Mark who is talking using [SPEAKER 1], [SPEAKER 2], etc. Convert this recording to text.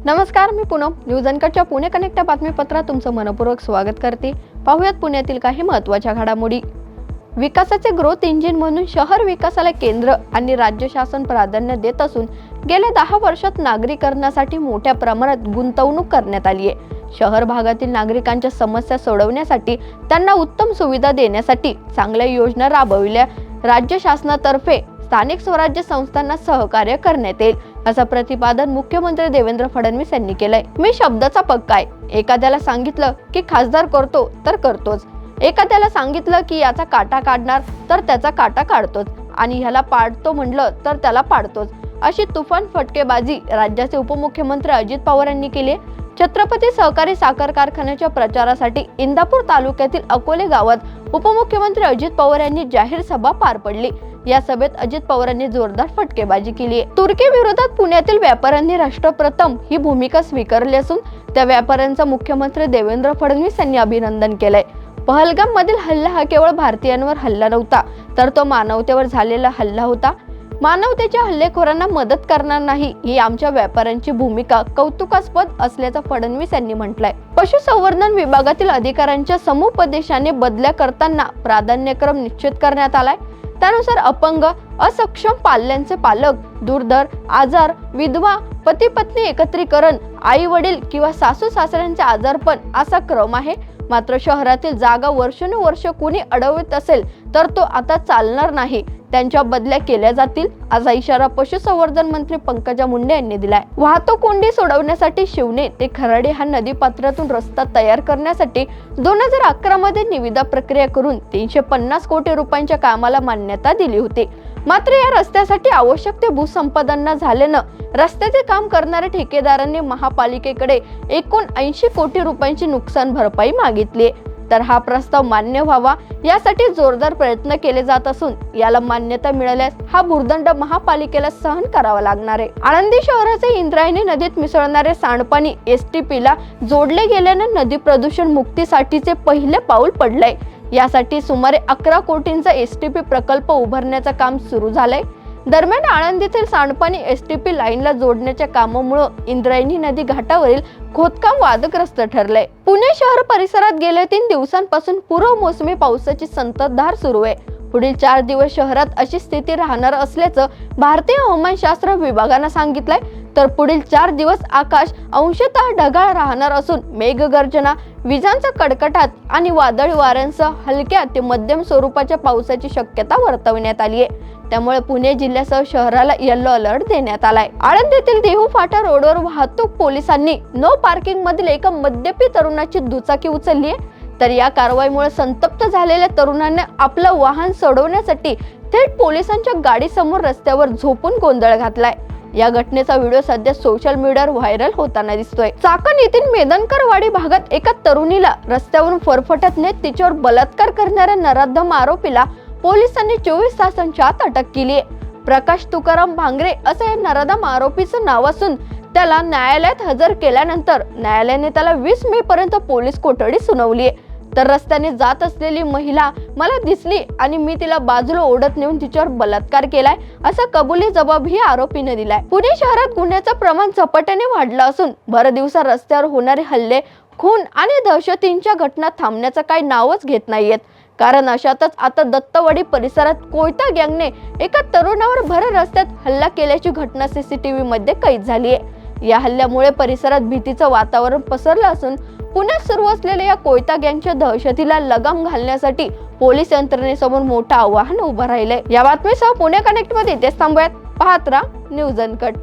[SPEAKER 1] नमस्कार, मी Poonam. News अनकटच्या Pune connect बातमीपत्रात तुमचं मनपूर्वक स्वागत करते. पाहूयात पुण्यातील काही महत्त्वाच्या घडामोडी. विकासाचे ग्रोथ इंजिन म्हणून शहर विकासाला केंद्र आणि राज्य शासन प्राधान्य देत असून गेल्या 10 वर्षात नागरीकरणासाठी मोठ्या प्रमाणात गुंतवणूक करण्यात आली आहे. शहर भागातील नागरिकांच्या समस्या सोडवण्यासाठी, त्यांना उत्तम सुविधा देण्यासाठी चांगल्या योजना राबविल्या राज्य शासनातर्फे स्थानिक स्वराज्य संस्थांना सहकार्य करण्यात येईल, असं प्रतिपादन मुख्यमंत्री देवेंद्र फडणवीस यांनी केलंय. मी शब्दाचा पक्का आहे. एखाद्याला सांगितलं की खासदार करतो तर करतोच, एखाद्याला सांगितलं की याचा काटा काढणार तर त्याचा काटा काढतोच, आणि ह्याला पाडतो म्हणलं तर त्याला पाडतोच, अशी तुफान फटकेबाजी राज्याचे उपमुख्यमंत्री अजित पवार यांनी केली. छत्रपती सहकारी साखर कारखान्याच्या प्रचारासाठी इंदापूर तालुक्यातील अकोले गावात उपमुख्यमंत्री अजित पवार यांनी जाहीर सभा पार पडली. या सभेत अजित पवारांनी जोरदार फटकेबाजी केली. तुर्की विरोधात पुण्यातील व्यापाऱ्यांनी राष्ट्रप्रथम ही भूमिका स्वीकारली असून त्या व्यापाऱ्यांचं मुख्यमंत्री देवेंद्र फडणवीस यांनी अभिनंदन केलंय. पहलगाम मधील हल्ला हा केवळ भारतीयांवर हल्ला नव्हता, तर तो मानवतेवर झालेला हल्ला होता. मानवतेच्या हल्लेखोरांना मदत करणार नाही ही आमच्या व्यापाऱ्यांची भूमिका कौतुकास्पद असल्याचं फडणवीस यांनी म्हटलंय. पशुसंवर्धन विभागातील अधिकाऱ्यांच्या समुपदेशाने बदल्या करताना प्राधान्यक्रम निश्चित करण्यात आलाय. त्यानुसार अपंग, असक्षम पाल्यांचे पालक, दुर्धर, आजार, विधवा, पती पत्नी एकत्रीकरण, आई वडील किंवा सासू सासऱ्यांचे आजारपण असा क्रम आहे. मात्र शहरातील जागा वर्षानुवर्ष कुणी अडवत असेल तर तो आता चालणार नाही, त्यांच्या बदल्या केल्या जातील, असा इशारा पशुसंवर्धन मंत्री पंकजा मुंडे यांनी दिलाय. वाहतूक कोंडी सोडवण्यासाठी शिवणे ते खराडे हा नदी पात्रातून रस्ता तयार करण्यासाठी 2011 मध्ये निविदा प्रक्रिया करून 350 कोटी रुपयांच्या कामाला मान्यता दिली होती. मात्र या रस्त्यासाठी आवश्यक ते भूसंपादन झाल्यानं रस्त्याचे काम करणाऱ्या ठेकेदारांनी महापालिकेकडे एकूण 80 कोटी रुपयांची नुकसान भरपाई मागितली. तर हा प्रस्ताव मान्य व्हावा यासाठी जोरदार प्रयत्न केले जात असून याला मान्यता मिळाल्यास हा भूर्दंड महापालिकेला सहन करावा लागणार आहे. आळंदी शहराचे इंद्रायणी नदीत मिसळणारे सांडपाणी STP ला जोडले गेल्याने नदी प्रदूषण मुक्तीसाठीचे पहिले पाऊल पडलंय. यासाठी सुमारे 11 कोटींचा STP प्रकल्प उभारण्याचं काम सुरू झालंय. दरम्यान आळंदीतील सांडपाणी STP लाईनला जोडण्याच्या कामामुळे इंद्रायणी नदी घाटावरील खोदकाम वादग्रस्त ठरलंय. पुणे शहर परिसरात गेल्या 3 दिवसांपासून पूर्व मोसमी पावसाची संततधार सुरू आहे. पुढील 4 दिवस शहरात अशी स्थिती राहणार असल्याचं भारतीय हवामानशास्त्र विभागानं सांगितलंय. तर पुढील 4 दिवस आकाश अंशतः ढगाळ राहणार असून मेघगर्जना, विजांचा कडकडाट आणि वादळी वाऱ्यांसह हलक्या ते मध्यम स्वरूपाच्या पावसाची शक्यता वर्तवण्यात आली आहे. त्यामुळे पुणे जिल्ह्यासह शहराला येलो अलर्ट देण्यात आलाय. आळंदीतील देहू फाटा रोडवर वाहतूक पोलिसांनी नो पार्किंग मधील एका मद्यपी तरुणाची दुचाकी उचलली आहे. तर या कारवाईमुळे संतप्त झालेल्या तरुणाने आपलं वाहन सोडवण्यासाठी थेट पोलिसांच्या गाडीसमोर रस्त्यावर झोपून गोंधळ घातलाय. या घटनेचा व्हिडिओ सध्या सोशल मीडियावर व्हायरल होताना दिसतोय. चाकण येथील मेदनकरवाडी भागात एका तरुणीला रस्त्यावरून फरफटत नेत तिच्यावर बलात्कार करणाऱ्या नराधम आरोपीला पोलिसांनी 24 तासांच्या आत अटक केली आहे. प्रकाश तुकाराम भांगरे असं या नराधम आरोपीचं नाव असून त्याला न्यायालयात हजर केल्यानंतर न्यायालयाने त्याला 20 मे पर्यंत पोलीस कोठडी सुनावली आहे. तर रस्त्याने जात असलेली महिला मला दिसली आणि मी तिला बाजूला ओढत नेऊन तिच्यावर बलात्कार केलाय, असा कबुली जबाबही आरोपीने दिलाय. पुणे शहरात गुन्ह्याचं प्रमाण झपाट्याने वाढलं असून भर दिवसा रस्त्यावर होणारे हल्ले, खून आणि दहशतींच्या घटना थांबण्याचं काही नावच घेत नाहीयेत. कारण अशातच आता दत्तवाडी परिसरात कोयता गँगने एका तरुणावर भर रस्त्यात हल्ला केल्याची घटना CCTV मध्ये कैद झाली आहे. या हल्ल्यामुळे परिसरात भीतीचं वातावरण पसरलं असून पुण्यात सुरू असलेल्या या कोयता गँगच्या दहशतीला लगाम घालण्यासाठी पोलीस यंत्रणेसमोर मोठं आव्हान उभं राहिलंय. या बातमीसह पुणे कनेक्ट मध्ये इथेच थांबूयात. पाहत राहा न्यूज अनकट.